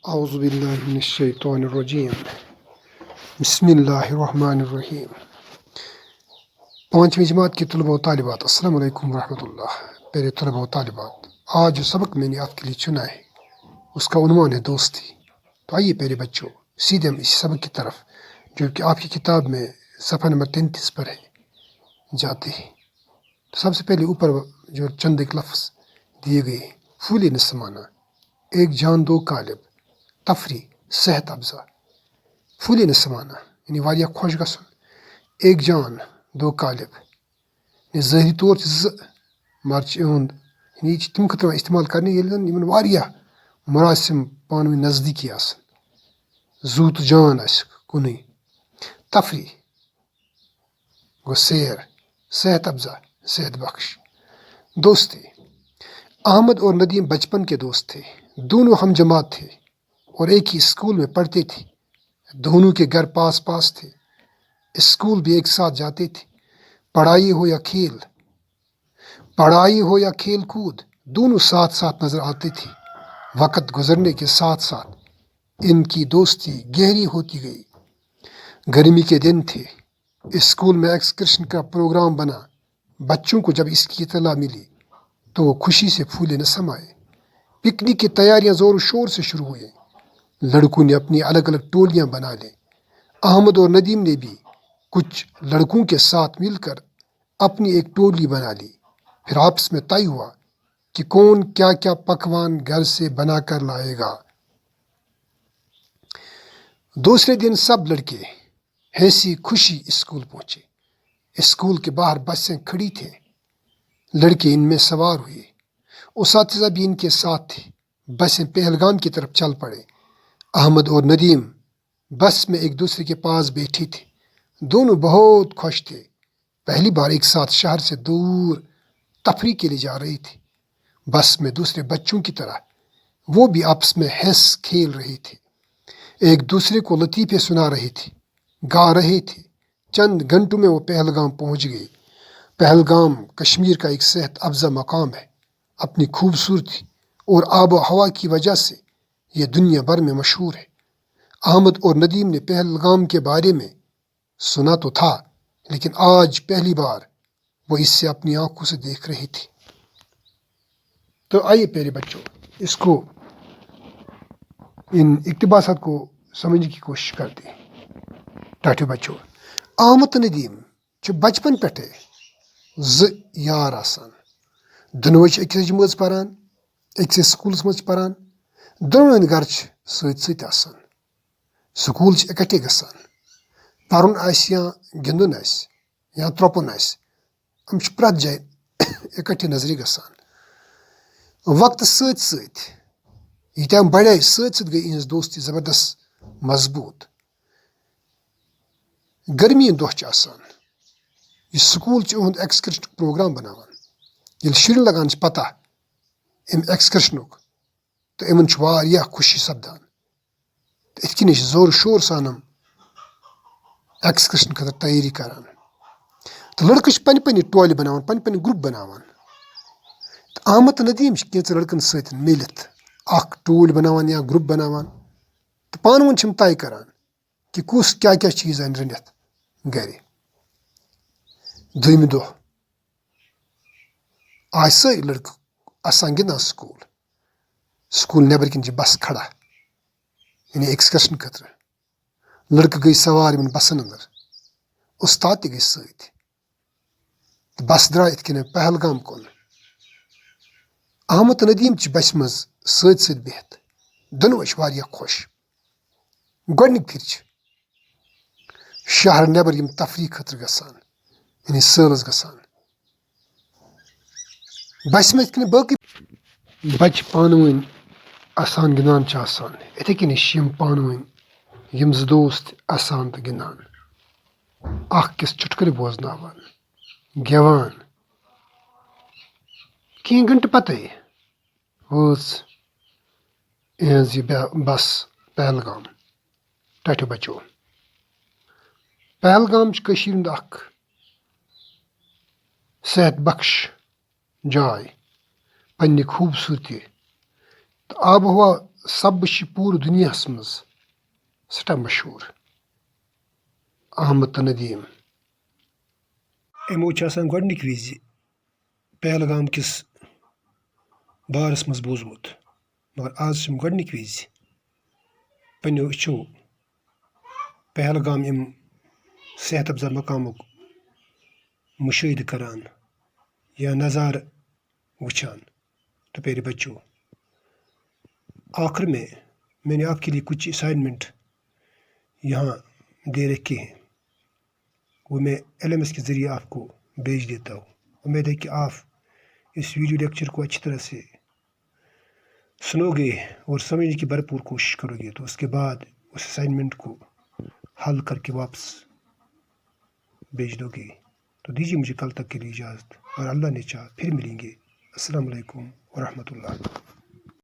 اعوذ باللہ من الشیطان الرجیم بسم اللہ الرحمن الرحیم۔ پانچویں جماعت کے طلباء و طالبات، السلام علیکم ورحمۃ اللہ۔ پہلے طلباء و طالبات، آج جو سبق میں نے آپ کے لیے چنا ہے اس کا عنوان ہے دوستی۔ تو آئیے پہلے بچوں سیدھے ہم اسی سبق کی طرف جو کہ آپ کی کتاب میں صفحہ نمبر 33 پر ہے جاتے ہیں۔ تو سب سے پہلے اوپر جو چند ایک لفظ دیے گئے ہیں، پھول نسمانہ، ایک جان دو قالب، تفریح، صحت افزا۔ پھول نسمانہ یعنی واریاہ خوش گژھُن، ایک جان دو قالب یعنی ظٲہری طور چھِ زٕ مگر چھِ یِہُنٛد یعنی یہِ چھِ تِم خٲطرٕ یِوان استعمال کرنہٕ ییٚلہِ زن یِمن واریاہ مُراسِم پانہٕ ؤنۍ نزدیٖکی آسن، زُو تہٕ جان آسہِ کُنُے۔ تفریح گوٚو سیر، صحت افزا صحت بخش۔ دوستی، احمد اور ندیم بچپن کے دوست تھے، دونوں ہم جماعت تھے اور ایک ہی اسکول میں پڑھتے تھے۔ دونوں کے گھر پاس پاس تھے، اسکول بھی ایک ساتھ جاتے تھے۔ پڑھائی ہو یا کھیل کود دونوں ساتھ ساتھ نظر آتے تھے۔ وقت گزرنے کے ساتھ ساتھ ان کی دوستی گہری ہوتی گئی۔ گرمی کے دن تھے، اسکول میں ایکسکرشن کا پروگرام بنا۔ بچوں کو جب اس کی اطلاع ملی تو وہ خوشی سے پھولے نہ سمائے۔ پکنک کی تیاریاں زور و شور سے شروع ہوئیں۔ لڑکوں نے اپنی الگ الگ ٹولیاں بنا لیں۔ احمد اور ندیم نے بھی کچھ لڑکوں کے ساتھ مل کر اپنی ایک ٹولی بنا لی۔ پھر آپس میں طے ہوا کہ کون کیا کیا پکوان گھر سے بنا کر لائے گا۔ دوسرے دن سب لڑکے ہنسی خوشی اسکول پہنچے۔ اسکول کے باہر بسیں کھڑی تھیں، لڑکے ان میں سوار ہوئے۔ اساتذہ بھی ان کے ساتھ تھے۔ بسیں پہلگام کی طرف چل پڑے۔ احمد اور ندیم بس میں ایک دوسرے کے پاس بیٹھے تھے۔ دونوں بہت خوش تھے، پہلی بار ایک ساتھ شہر سے دور تفریح کے لیے جا رہے تھے۔ بس میں دوسرے بچوں کی طرح وہ بھی آپس میں ہنس کھیل رہے تھے، ایک دوسرے کو لطیفے سنا رہے تھے، گا رہے تھے۔ چند گھنٹوں میں وہ پہلگام پہنچ گئے۔ پہلگام کشمیر کا ایک صحت افزا مقام ہے۔ اپنی خوبصورتی اور آب و ہوا کی وجہ سے یہ دنیا بھر میں مشہور ہے۔ احمد اور ندیم نے پہلگام کے بارے میں سنا تو تھا، لیکن آج پہلی بار وہ اس سے اپنی آنکھوں سے دیکھ رہے تھے۔ تو آئیے پہلے بچوں اس کو ان اقتباسات کو سمجھنے کی کوشش کرتے ہیں۔ ٹاٹو بچوں، احمد تہٕ ندیم چھِ بچپن پٮ۪ٹھے زٕ یار آسان۔ دۄنوَے چھِ أکِسٕے جمٲژ پران، أکسٕے سکوٗلس منٛز چھِ پران۔ دۄنوٕنۍ گرٕ چھِ سۭتۍ سۭتۍ آسان۔ سکوٗل چھِ اِکٹھے گژھان، پرُن آسہِ یا گِنٛدُن آسہِ یا ترٛوپُن آسہِ، یِم چھِ پرٛٮ۪تھ جایہِ اِکٹھے نظرِ گژھان۔ وقتس سۭتۍ سۭتۍ ییٖتیٛاہ یِم بڑے سۭتۍ سۭتۍ گٔے یِہنٛز دوستی زبردست مضبوٗط۔ گرمی ہٕنٛدۍ دۄہ چھِ آسان، یہِ سکوٗل چھُ یِہُنٛد ایکسکرشنُک پروگرام بناوان۔ ییٚلہِ شُرٮ۪ن لگان چھِ پتہ اَمہِ ایکسکرشنُک تہٕ یِمن چھُ واریاہ خوشی سپدان، تہٕ یِتھ کٔنۍ چھِ زور شور سان یِم ایکسکرشن خٲطرٕ تیٲری کران۔ تہٕ لڑکہٕ چھِ پننہِ پننہِ ٹولہِ بناوان، پنٕنۍ پنٕنۍ گروپ بناوان۔ تہٕ احمد تہٕ ندیم چھِ کینٛژن لڑکن سۭتۍ میٖلِتھ اکھ ٹوٗلۍ بناوان یا گروپ بناوان، تہٕ پانہٕ ؤنۍ چھِ یِم طے کران کہِ کُس کیاہ کیاہ چیٖز انہِ رٔنِتھ گرِ۔ دوٚیمہِ دۄہ آے سٲری لڑکہٕ اَسان گِنٛدان سکوٗل نٮ۪برٕ کِنۍ چھِ بس کھڑا یعنی ایکسکرشن خٲطرٕ۔ لڑکہٕ گٔے سوار یِمن بسن انٛدر، اُستاد تہِ گٔے سۭتۍ، تہٕ بس درٛاے یِتھ کٔنۍ پہلگام کُن۔ احمد تہٕ ندیم چھِ بسہِ منٛز سۭتۍ سۭتۍ بِہِتھ، دۄنوَے چھِ واریاہ خۄش۔ گۄڈنِکۍ پھِرِ چھِ شہر نٮ۪بر یِم تفریح خٲطرٕ گژھان یعنی سٲلس گژھان۔ بسہِ منٛز یِتھ کٔنۍ باقٕے بچہِ پانہٕ ؤنۍ اَسان گِنٛدان چھِ آسان، یِتھے کٔنی چھِ یِم پانہٕ ؤنۍ یِم زٕ دوس تہِ اَسان تہٕ گِنٛدان، اکھ أکِس چُٹکُلہِ بوزناوان، گٮ۪وان۔ کینٛہہ گنٹہٕ پتے وٲژ یِہنٛز یہِ بس پہلگام۔ ٹاٹھیو بچو، پہلگام چھُ کٔشیٖرِ ہُنٛد اکھ صحت بخش جاے پننہِ خوٗبصوٗرتی تہٕ آب و ہوا سب چھِ پوٗرٕ دُنیاہَس منٛز سٮ۪ٹھاہ مشہوٗر احمد تہٕ ندیٖم. یِمو چھِ آسان گۄڈنِکۍ وِزِ پہلگام کِس بارس منٛز بوٗزمُت، مگر آز چھِ یِم گۄڈنِکۍ وِزِ پنٛنیو أچھو پہلگام یِم صحت افزا مقامُک مُشٲہدٕ کران یا نظارٕ وٕچھان. تو پیارے بچوں، آخر میں نے آپ کے لیے کچھ اسائنمنٹ یہاں دے رکھے ہیں، وہ میں LMS کے ذریعے آپ کو بھیج دیتا ہوں. امید ہے کہ آپ اس ویڈیو لیکچر کو اچھی طرح سے سنو گے اور سمجھنے کی بھرپور کوشش کرو گے، تو اس کے بعد اس اسائنمنٹ کو حل کر کے واپس بھیج دو گے. تو دیجیے مجھے کل تک کے لیے اجازت، اور اللہ نے چاہا پھر ملیں گے. السلام علیکم ورحمۃ اللہ.